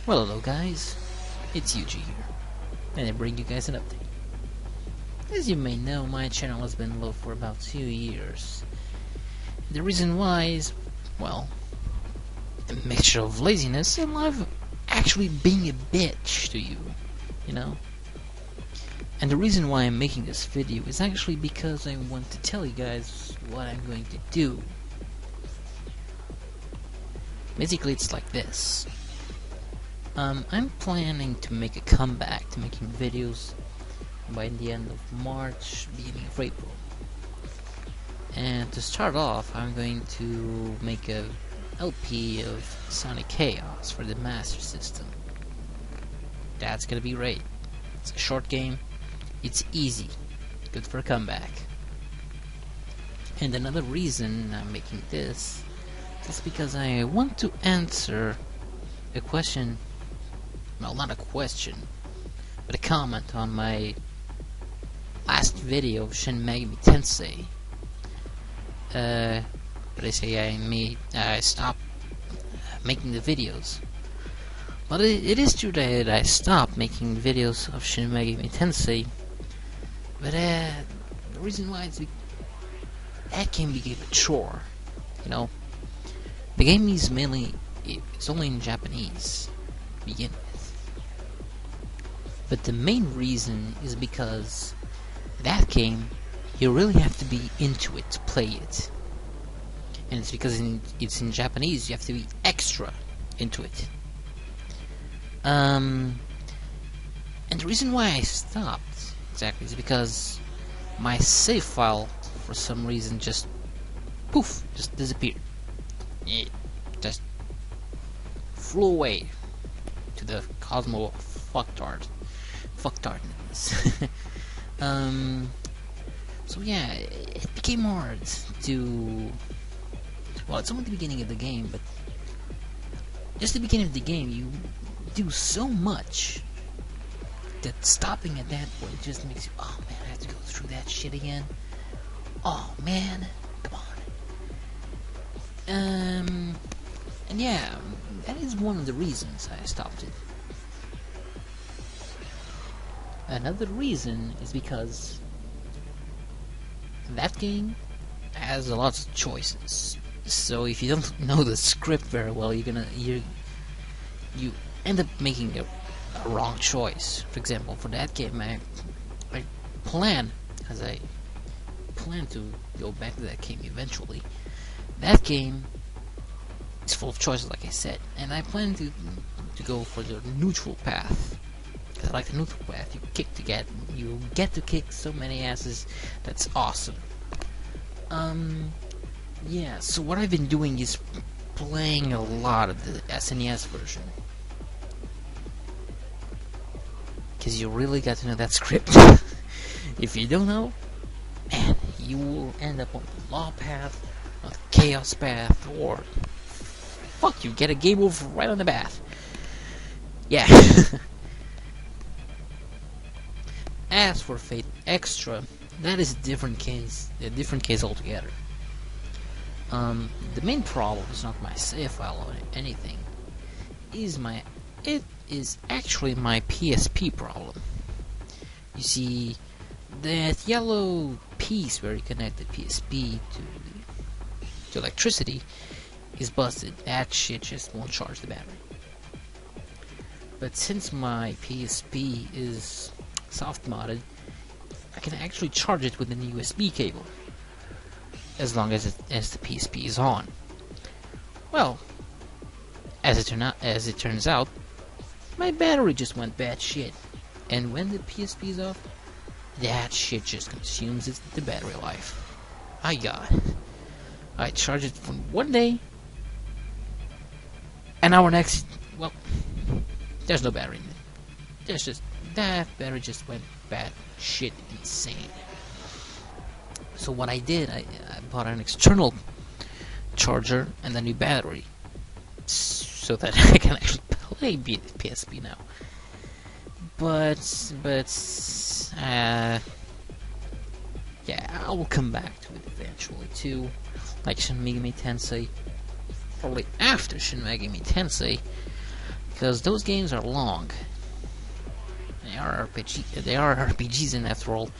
Well, hello guys, it's Yuji here, and I bring you guys an update. As you may know, my channel has been low for about 2 years. The reason why is, well, a mixture of laziness and life actually being a bitch to you, you know? And the reason why I'm making this video is actually because I want to tell you guys what I'm going to do. Basically, it's like this. I'm planning to make a comeback to making videos by the end of March, beginning of April. And to start off, I'm going to make a LP of Sonic Chaos for the Master System. That's gonna be great. It's a short game, it's easy, good for a comeback. And another reason I'm making this is because I want to answer a question. Well, not a question, but a comment on my last video of Shin Megami Tensei. But I say I stopped making the videos. But it is true that I stopped making videos of Shin Megami Tensei. But the reason why is that game became a chore. You know, the game is it's only in Japanese to begin with. But the main reason is because that game, you really have to be into it to play it. And it's because it's in Japanese, you have to be extra into it. And the reason why I stopped, exactly, is because my save file, for some reason, just poof, just disappeared. It just flew away to the cosmo of fucktartness. So yeah, it became hard to... Well, it's only the beginning of the game, but just the beginning of the game, you do so much that stopping at that point just makes you, oh man, I have to go through that shit again. Oh man, come on. And yeah, that is one of the reasons I stopped it. Another reason is because that game has a lot of choices. So if you don't know the script very well, you end up making a wrong choice. For example, for that game, I plan to go back to that game eventually. That game is full of choices, like I said, and I plan to go for the neutral path. I like the neutral path. You get to kick so many asses. That's awesome. Yeah. So what I've been doing is playing a lot of the SNES version, because you really got to know that script. If you don't know, man, you will end up on the law path, on the chaos path, or fuck you, get a game over right on the path. Yeah. As for Fate Extra, that is a different case altogether. The main problem is not my save file or anything. It is actually my PSP problem. You see, that yellow piece where you connect the PSP to electricity is busted. That shit just won't charge the battery. But since my PSP is soft modded, I can actually charge it with an USB cable, as long as the PSP is on. Well, as it turns out, my battery just went bad shit, and when the PSP is off, that shit just consumes the battery life. I charged it for one day, and our next, well, there's no battery in it. That battery just went bad shit insane. So what I did, I bought an external charger and a new battery, so that I can actually play PSP now. But yeah, I will come back to it eventually too, like Shin Megami Tensei, probably after Shin Megami Tensei, because those games are long. They are RPGs, and after all,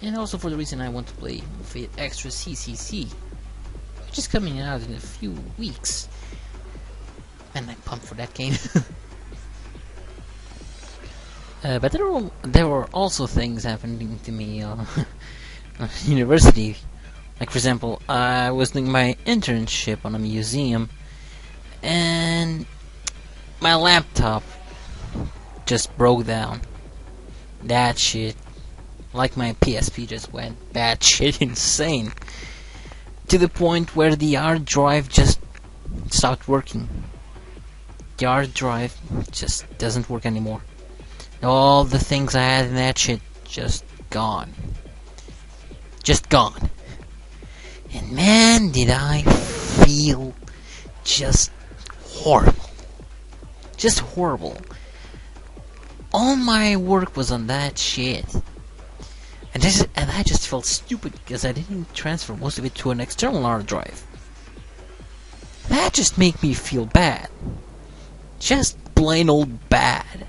and also for the reason I want to play Fate Extra CCC, which is coming out in a few weeks, and I'm pumped for that game. But there were also things happening to me at university. Like, for example, I was doing my internship on a museum, and my laptop just broke down. That shit, like my PSP, just went batshit insane. To the point where the hard drive just stopped working. The hard drive just doesn't work anymore. All the things I had in that shit just gone. Just gone. And man, did I feel just horrible. Just horrible. All my work was on that shit. And I just felt stupid because I didn't transfer most of it to an external hard drive. That just made me feel bad. Just plain old bad.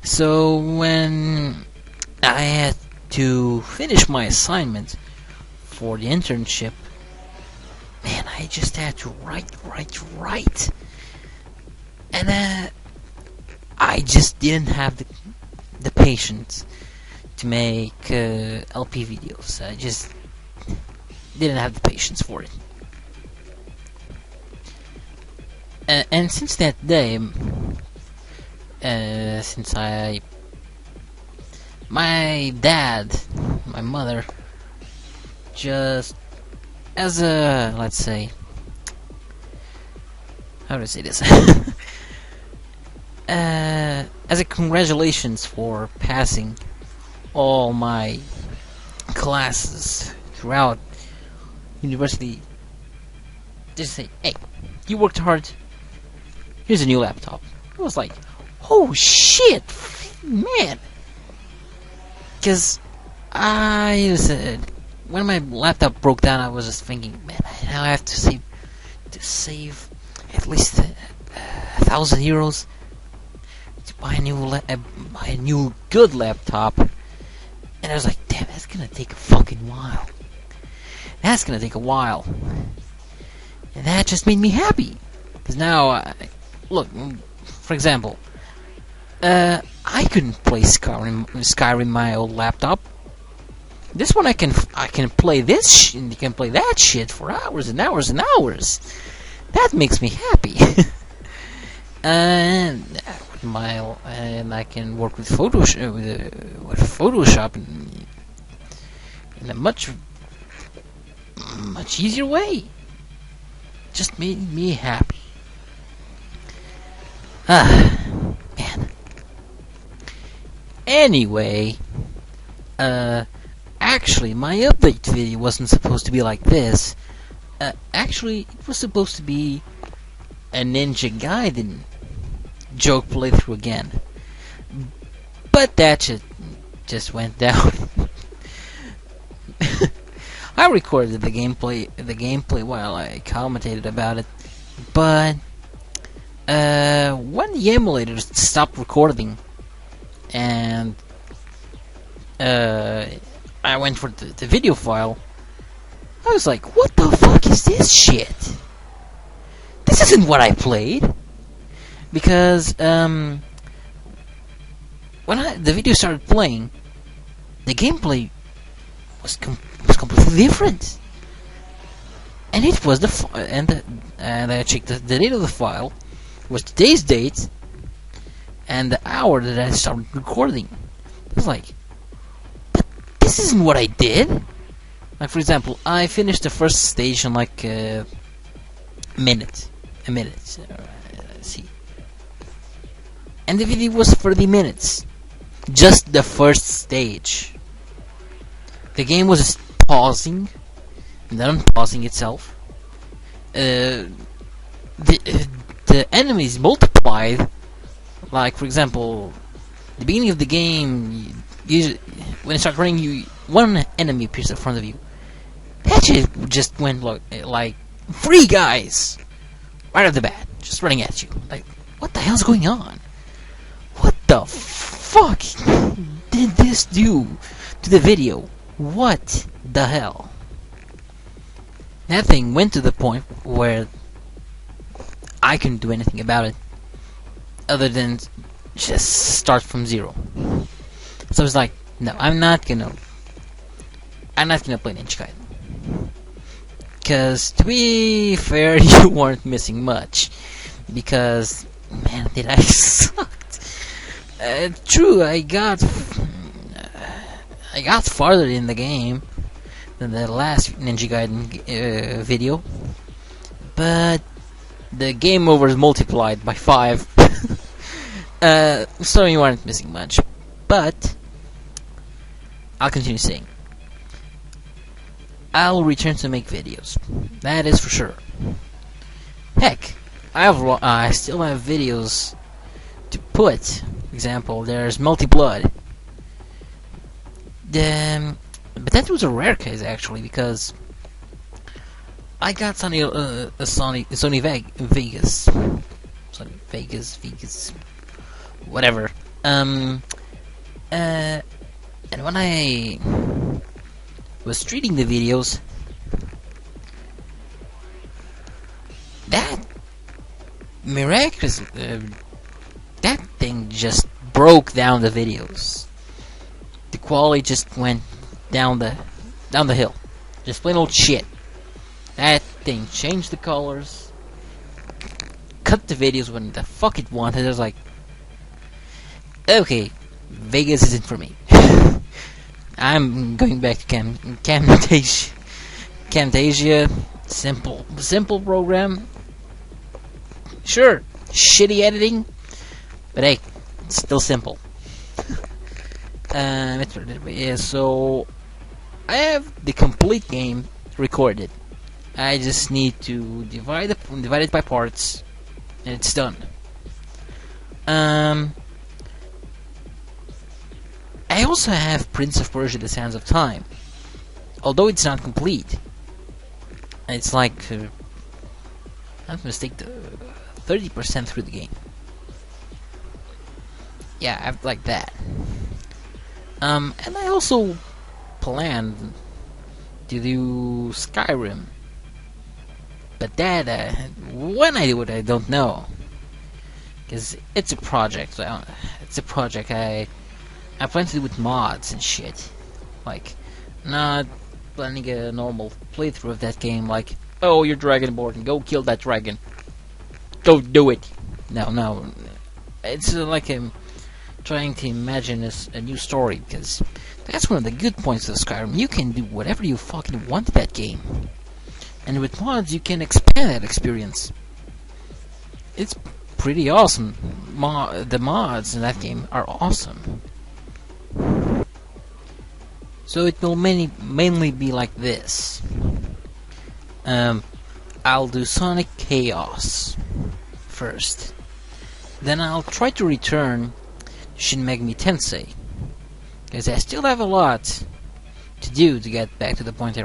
So when I had to finish my assignment for the internship, man, I just had to write. And I just didn't have the patience to make LP videos. I just didn't have the patience for it. And since that day, my dad, my mother, just as a, let's say, how do I say this? As a congratulations for passing all my classes throughout university, just say, hey, you worked hard, here's a new laptop. I was like, oh shit, man. Because when my laptop broke down, I was just thinking, man, now I have to save at least 1,000 euros to buy a new good laptop. And I was like, damn, that's gonna take a fucking while. That's gonna take a while. And that just made me happy. Because now, look, for example, I couldn't play Skyrim in my old laptop. This one I can play this and you can play that shit for hours and hours and hours. That makes me happy. And I can work with Photoshop in a much easier way. Just made me happy. Man. Anyway, actually, my update video wasn't supposed to be like this. Actually, it was supposed to be a Ninja Gaiden joke playthrough again. But that just went down. I recorded the gameplay while I commentated about it, but when the emulator stopped recording and I went for the video file, I was like, what the fuck is this shit? This isn't what I played. Because when the video started playing, the gameplay was completely different. And it was and I checked the date of the file was today's date and the hour that I started recording. I was like, but this isn't what I did. Like, for example, I finished the first stage in like a minute. Let's see. And the video was 30 minutes. Just the first stage. The game was just pausing and then unpausing itself. The enemies multiplied. Like, for example, the beginning of the game, when you start running, one enemy appears in front of you. That shit just went like 3 guys right off the bat. just running at you. Like, what the hell's going on? What the fuck did this do to the video? What the hell? That thing went to the point where I couldn't do anything about it other than just start from zero. So I was like, no, I'm not gonna play Ninja Gaiden. Because, to be fair, you weren't missing much. Because, man, did I sucked. True, I got farther in the game than the last Ninja Gaiden video. But the game over is multiplied by 5. So you weren't missing much. But I'll continue saying, I'll return to make videos. That is for sure. Heck, I still have videos to put. For example, there's Multi Blood. But that was a rare case actually, because I got Sony Vegas, whatever. And when I was treating the videos, that miraculous that thing just broke down the videos. The quality just went down the hill. Just plain old shit. That thing changed the colors, cut the videos when the fuck it wanted. I was like, okay, Vegas isn't for me. I'm going back to Camtasia. Simple program. Sure, shitty editing, but hey, it's still simple. Yeah, so I have the complete game recorded. I just need to divide it by parts, and it's done. I also have Prince of Persia: The Sands of Time, although it's not complete. It's like, I'm mistaken, 30% through the game. Yeah, I've like that. And I also planned to do Skyrim, but that when I do it, I don't know, because it's a project. I plan to do with mods and shit. Like, not planning a normal playthrough of that game, like, oh, you're Dragonborn, go kill that dragon. Go do it. No. It's like I'm trying to imagine a new story, because that's one of the good points of Skyrim. You can do whatever you fucking want in that game. And with mods, you can expand that experience. It's pretty awesome. The mods in that game are awesome. So it will mainly be like this. I'll do Sonic Chaos first. Then I'll try to return Shin Megami Tensei, because I still have a lot to do to get back to the point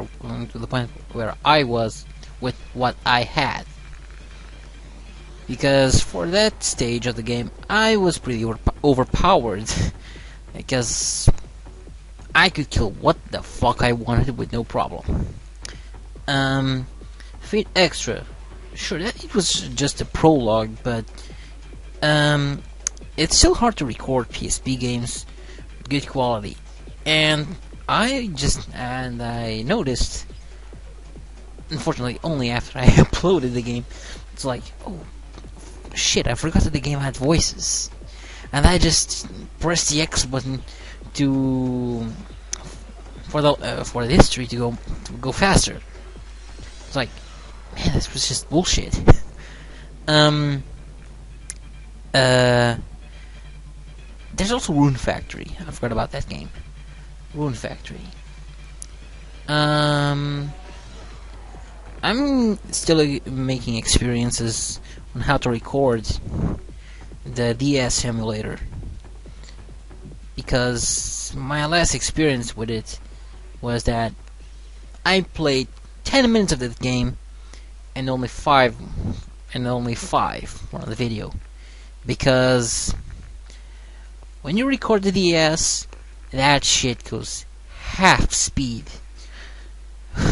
where I was with what I had. Because for that stage of the game, I was pretty overpowered. Because I could kill what the fuck I wanted with no problem. Fate Extra. Sure, it was just a prologue, but it's still hard to record PSP games with good quality. And I noticed, unfortunately only after I uploaded the game, it's like, oh shit, I forgot that the game had voices. And I just pressed the X button for the history to go faster. It's like, man, this was just bullshit. There's also Rune Factory. I forgot about that game. Rune Factory. I'm still making experiences on how to record the DS emulator, because my last experience with it was that I played 10 minutes of the game and only 5 and only 5 for the video, because when you record the DS, that shit goes half speed.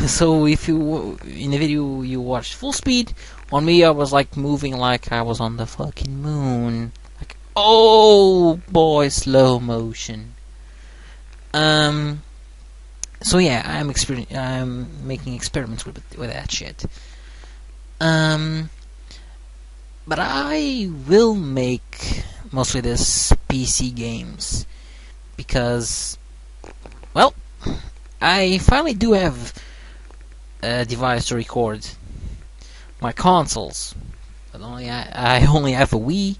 So if you in the video you watch full speed, on me I was like moving like I was on the fucking moon, like oh boy, slow motion. So yeah, I'm making experiments with that shit. But I will make mostly this PC games because, well, I finally do have a device to record my consoles. But I only have a Wii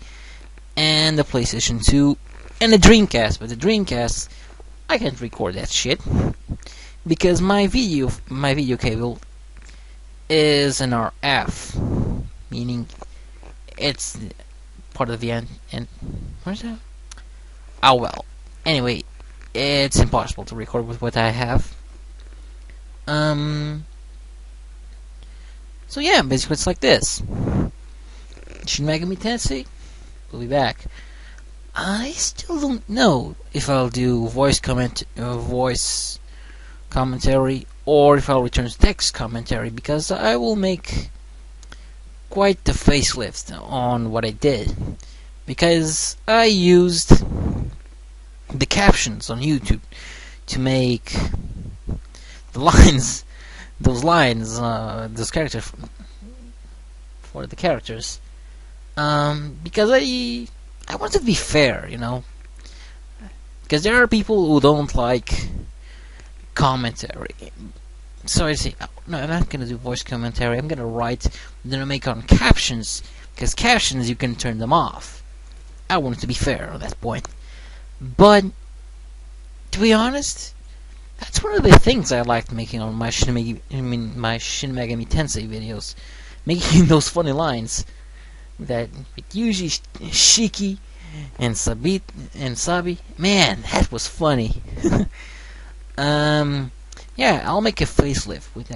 and a PlayStation 2 and a Dreamcast. But the Dreamcast, I can't record that shit because my video cable is an RF, meaning it's part of the end. Where's that? Oh well. Anyway, it's impossible to record with what I have. So yeah, basically it's like this. Shin Megami Tensei will be back. I still don't know if I'll do voice commentary or if I'll return to text commentary, because I will make quite the facelift on what I did, because I used the captions on YouTube to make the lines, those characters for the characters, because I want to be fair, you know, because there are people who don't like commentary. So I say, oh, no, I'm not gonna do voice commentary. I'm gonna make on captions, because captions you can turn them off. I want to be fair on that point. But to be honest, that's one of the things I liked making on my Shin Megami Tensei videos, making those funny lines that with Yuji, Shiki, and Sabi. Man, that was funny. Yeah, I'll make a facelift with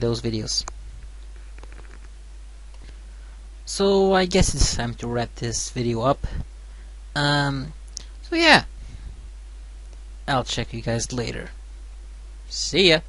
those videos. So I guess it's time to wrap this video up. So yeah, I'll check you guys later. See ya.